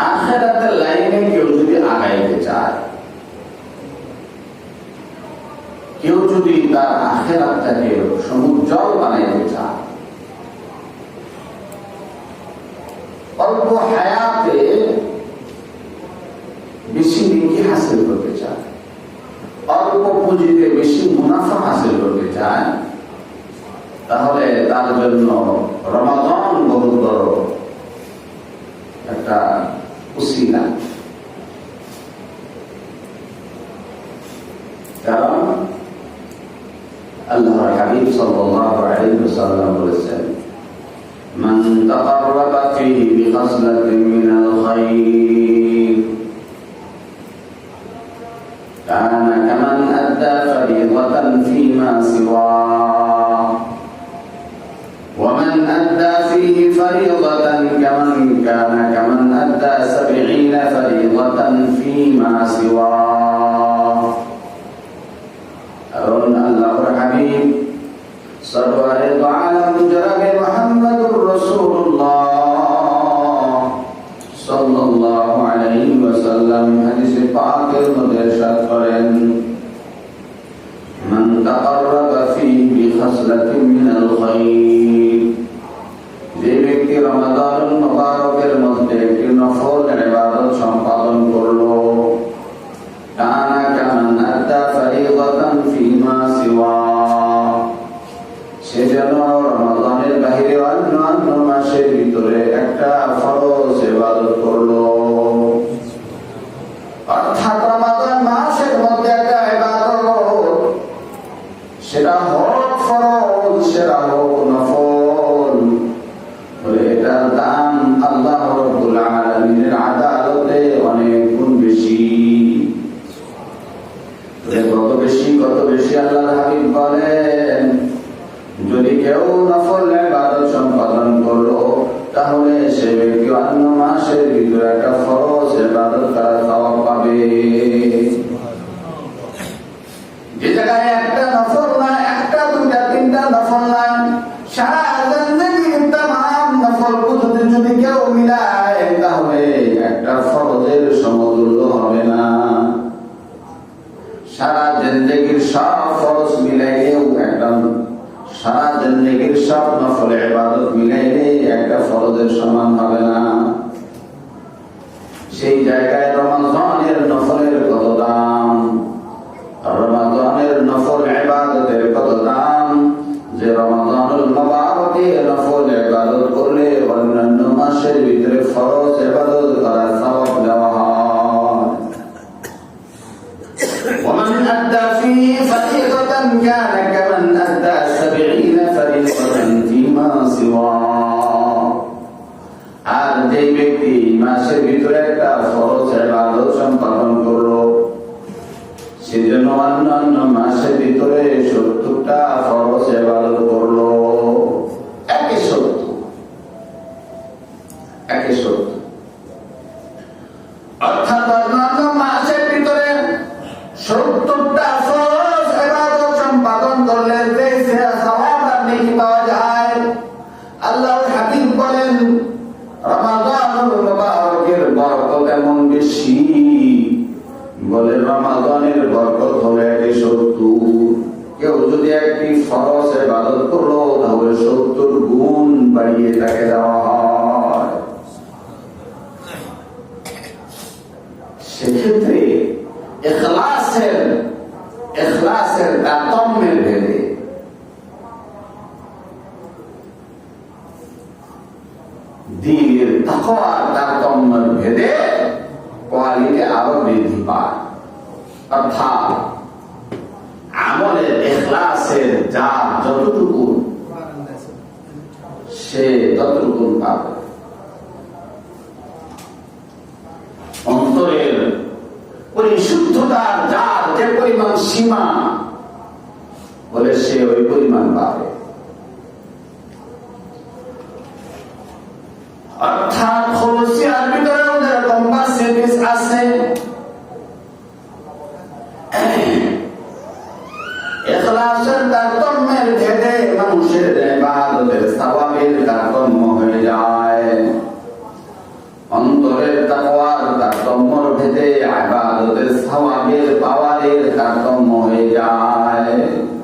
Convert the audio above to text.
আখিরাতের লাইনে কেউ যদি আগাইতে চায়, কেউ যদি তার আখিরাতটাকে সমুজ্জ্বল বানাইতে চায়, অল্প হায়াতে বেশি নেকি হাসিল করতে চায়, অল্প পুঁজিতে বেশি মুনাফা হাসিল করতে চায়, তাহলে তার জন্য রমাদান বহু বড় একটা উসিলা। কারণ আল্লাহর হাবিব সাল্লাল্লাহু আলাইহি ওয়াসাল্লাম বলেছেন, মান তাকাররাবা ফীহি বিখাসলাতিন মিনাল খায়র কানা কামান আদ্দা ফরিদাতান ফীমা সিওয়া ওয়া মান আদ্দা ফীহি ফরিদাতান কানা কামান আদ্দা 70 ফরিদাতান ফীমা সিওয়া। কারণ আল্লাহর হাবিব সরওয়ারে দু আলম জনাবে মুহাম্মদুর রাসূলুল্লাহ সাল্লাল্লাহু আলাইহি ওয়াসাল্লাম হাদিসে পাকের মধ্যে ইরশাদ করেন, মান তাকাররাবা ফী বিখাসলাতিন মিনাল খায়র, যে ব্যক্তি রমাদানুল মুবারকের মধ্যে একটি নফল ইবাদত সম্পাদন করলো, কানা কামান আদ্দা ফরিদাতান ফীমা সিওয়া, সে যেন রমাদানের বাহিরে অন্য মাসের ভিতরে একটা ফরজ ইবাদত করলো। অর্থাৎ রমাদান মাসের মধ্যে একটা ইবাদত, সেটা হোক ফরজ সেটা হোক নফল, বলে এটার দাম আল্লাহ রাব্বুল আলামিনের আদালতে অনেক গুণ বেশি। কত বেশি আল্লাহর হাবিব বলেন, যদি কেউ নফল ইবাদত সম্পাদন করলো, তাহলে সে ব্যক্তি অন্য মাসের ভিতরে একটা ফরজ ইবাদত করার সওয়াব পাবে। যে জায়গায় একটা নফল না, একটা দুইটা তিনটা নফল না, সারা জিন্দেগির তামাম নফল পদ্ধতি যদি কেউ মিলায়, তাহলে একটা ফরজের সমতুল্য হবে না। সারা জিন্দেগির সব ফরজ মিলাইলেও একটা, সারা জিন্দেগির সব নফল ইবাদত মিলাইলে একটা ফরজের সমান হবে না। সেই জায়গায় রমাদানের নফলের কত দাম, রমাদানের নফল ইবাদতের কত দাম, যে রমাদানুল মুবারকে নফল ইবাদত করলে অন্যান্য মাসের ভিতরে ফরজ ইবাদত করার সওয়াব দেওয়া হয়। ومن أدى فيه فريضة كان كمن أدى 70 فريضة فيما سواه। আর যে ব্যক্তি মাসের ভিতরে একটা ফরজ ইবাদত সম্পাদন করলো, সেজন্য অন্যান্য মাসের ভিতরে 70টা ফরজ ইবাদত করলো। একই 70 অর্থাৎ অন্যান্য মাসের ভিতরে 70টা ফরজ ইবাদত সম্পাদন করলে যে সওয়াব আর নেকি পাওয়া যায়, আল্লাহর হাবিব বলেন রমাদানুল মুবারকের বরকত এমন বেশি, বলে রমাদানের বরকত হলো 70। কেউ যদি একটি ফরজ ইবাদত করলো, তাহলে 70 গুণ বাড়িয়ে তাকে দেওয়া হয়। সেক্ষেত্রে ইখলাসের তারতম্যের ভেদে দ্বীনের তাকওয়ার তারতম্যের ভেদে কোয়ালিটি আরো বৃদ্ধি পায়। অর্থাৎ আমলের ইখলাসের যার যতটুকু, সে ততটুকু পাবে। অন্তরের পরিশুদ্ধতার যার যে পরিমাণ সীমা, বলে সে ওই পরিমাণ পাবে। অর্থাৎ খলুসিয়ার ভিতরেও যেরকম পার্সেন্টেজ আছে, ইখলাসের তারতম্যের ভেদে মানুষের ইবাদতের সওয়াবের তারতম্য হয়ে যায়। অন্তরের তাকওয়া গণ্য হয়ে যায়।